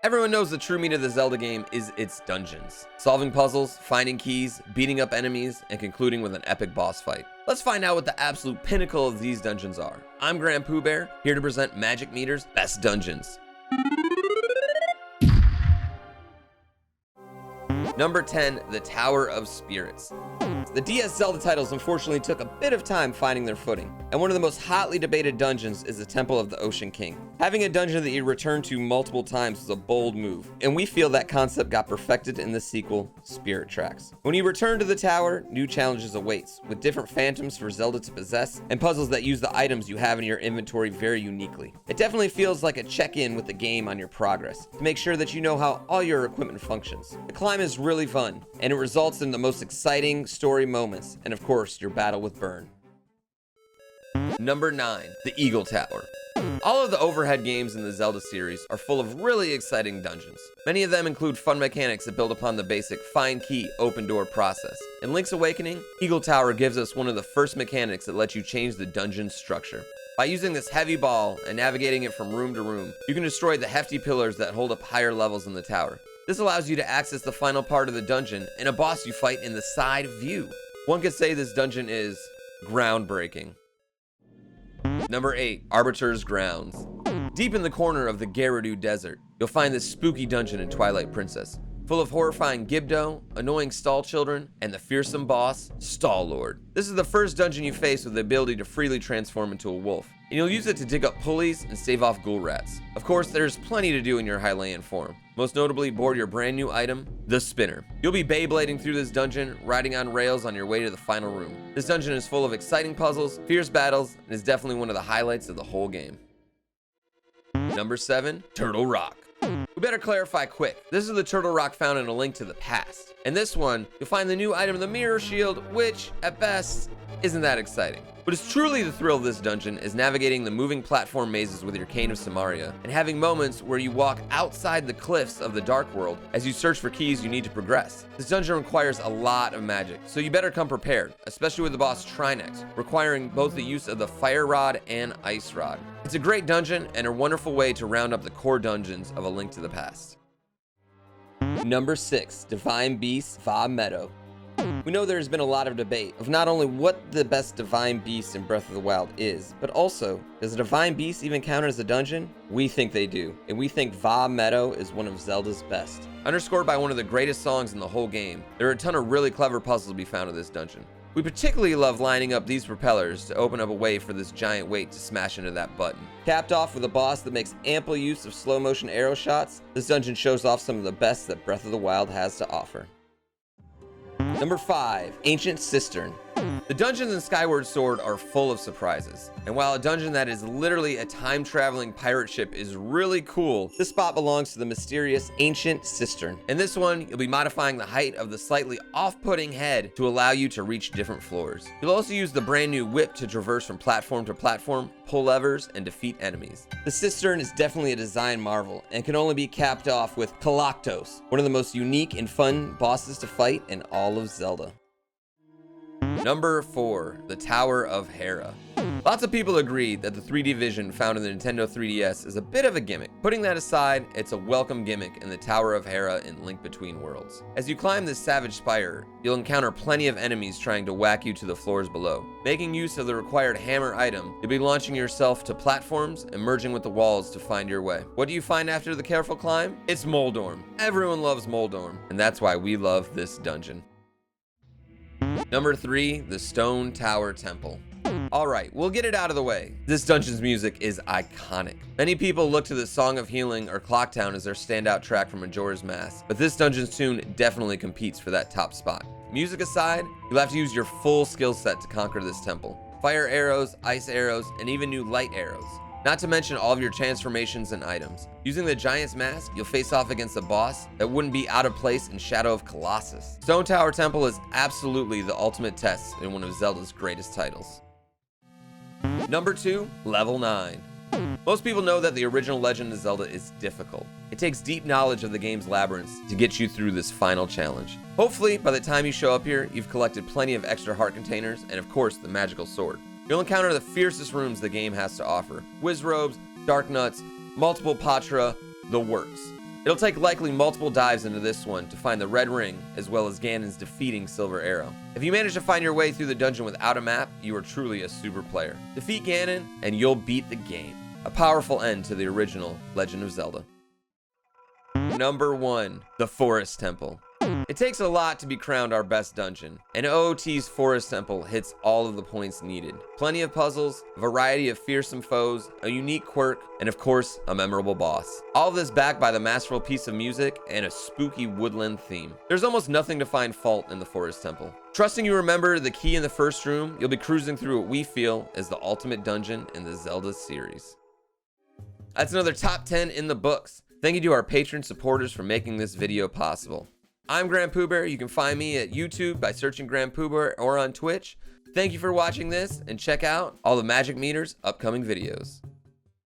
Everyone knows the true meat of the Zelda game is its dungeons. Solving puzzles, finding keys, beating up enemies, and concluding with an epic boss fight. Let's find out what the absolute pinnacle of these dungeons are. I'm GrandPOObear, here to present Magic Meter's best dungeons. Number 10, the Tower of Spirits. The DS Zelda titles unfortunately took a bit of time finding their footing, and one of the most hotly debated dungeons is the Temple of the Ocean King. Having a dungeon that you return to multiple times was a bold move, and we feel that concept got perfected in the sequel, Spirit Tracks. When you return to the tower, new challenges awaits, with different phantoms for Zelda to possess, and puzzles that use the items you have in your inventory very uniquely. It definitely feels like a check-in with the game on your progress, to make sure that you know how all your equipment functions. The climb is really fun, and it results in the most exciting story moments, and of course, your battle with Burn. Number 9, the Eagle Tower. All of the overhead games in the Zelda series are full of really exciting dungeons. Many of them include fun mechanics that build upon the basic find key, open door process. In Link's Awakening, Eagle Tower gives us one of the first mechanics that lets you change the dungeon's structure. By using this heavy ball and navigating it from room to room, you can destroy the hefty pillars that hold up higher levels in the tower. This allows you to access the final part of the dungeon and a boss you fight in the side view. One could say this dungeon is groundbreaking. Number 8, Arbiter's Grounds. Deep in the corner of the Gerudo Desert, you'll find this spooky dungeon in Twilight Princess, full of horrifying Gibdo, annoying stall children, and the fearsome boss, Stall Lord. This is the first dungeon you face with the ability to freely transform into a wolf, and you'll use it to dig up pulleys and stave off ghoul rats. Of course, there's plenty to do in your Hylian form. Most notably, board your brand new item, the Spinner. You'll be Beyblading through this dungeon, riding on rails on your way to the final room. This dungeon is full of exciting puzzles, fierce battles, and is definitely one of the highlights of the whole game. Number 7, Turtle Rock. We better clarify quick. This is the Turtle Rock found in A Link to the Past. In this one, you'll find the new item, the Mirror Shield, which, at best, isn't that exciting. What is truly the thrill of this dungeon is navigating the moving platform mazes with your Cane of Samaria, and having moments where you walk outside the cliffs of the Dark World as you search for keys you need to progress. This dungeon requires a lot of magic, so you better come prepared, especially with the boss Trinex, requiring both the use of the Fire Rod and Ice Rod. It's a great dungeon and a wonderful way to round up the core dungeons of A Link to the Past. Number 6, Divine Beast, Va Meadow. We know there's been a lot of debate of not only what the best Divine Beast in Breath of the Wild is, but also, does a Divine Beast even count as a dungeon? We think they do, and we think Va Meadow is one of Zelda's best. Underscored by one of the greatest songs in the whole game, there are a ton of really clever puzzles to be found in this dungeon. We particularly love lining up these propellers to open up a way for this giant weight to smash into that button. Capped off with a boss that makes ample use of slow motion arrow shots, this dungeon shows off some of the best that Breath of the Wild has to offer. Number 5, Ancient Cistern. The dungeons in Skyward Sword are full of surprises, and while a dungeon that is literally a time-traveling pirate ship is really cool, this spot belongs to the mysterious Ancient Cistern. In this one, you'll be modifying the height of the slightly off-putting head to allow you to reach different floors. You'll also use the brand new whip to traverse from platform to platform, pull levers, and defeat enemies. The Cistern is definitely a design marvel, and can only be capped off with Kalaktos, one of the most unique and fun bosses to fight in all of Zelda. Number 4, the Tower of Hera. Lots of people agree that the 3D vision found in the Nintendo 3DS is a bit of a gimmick. Putting that aside, it's a welcome gimmick in the Tower of Hera in Link Between Worlds. As you climb this savage spire, you'll encounter plenty of enemies trying to whack you to the floors below. Making use of the required hammer item, you'll be launching yourself to platforms and merging with the walls to find your way. What do you find after the careful climb? It's Moldorm. Everyone loves Moldorm, and that's why we love this dungeon. Number 3, the Stone Tower Temple. Alright, we'll get it out of the way. This dungeon's music is iconic. Many people look to the Song of Healing or Clocktown as their standout track from Majora's Mask, but this dungeon's tune definitely competes for that top spot. Music aside, you'll have to use your full skill set to conquer this temple. Fire arrows, ice arrows, and even new light arrows. Not to mention all of your transformations and items. Using the Giant's Mask, you'll face off against a boss that wouldn't be out of place in Shadow of Colossus. Stone Tower Temple is absolutely the ultimate test in one of Zelda's greatest titles. Number 2, Level 9. Most people know that the original Legend of Zelda is difficult. It takes deep knowledge of the game's labyrinths to get you through this final challenge. Hopefully, by the time you show up here, you've collected plenty of extra heart containers and of course the magical sword. You'll encounter the fiercest rooms the game has to offer. Whiz robes, dark nuts, multiple patra, the works. It'll take likely multiple dives into this one to find the red ring, as well as Ganon's defeating silver arrow. If you manage to find your way through the dungeon without a map, you are truly a super player. Defeat Ganon, and you'll beat the game. A powerful end to the original Legend of Zelda. Number 1, the Forest Temple. It takes a lot to be crowned our best dungeon, and OOT's Forest Temple hits all of the points needed. Plenty of puzzles, a variety of fearsome foes, a unique quirk, and of course, a memorable boss. All of this backed by the masterful piece of music and a spooky woodland theme. There's almost nothing to find fault in the Forest Temple. Trusting you remember the key in the first room, you'll be cruising through what we feel is the ultimate dungeon in the Zelda series. That's another top 10 in the books. Thank you to our patron supporters for making this video possible. I'm GrandPOObear. You can find me at YouTube by searching GrandPOObear or on Twitch. Thank you for watching this, and check out all the Magic Meter's upcoming videos.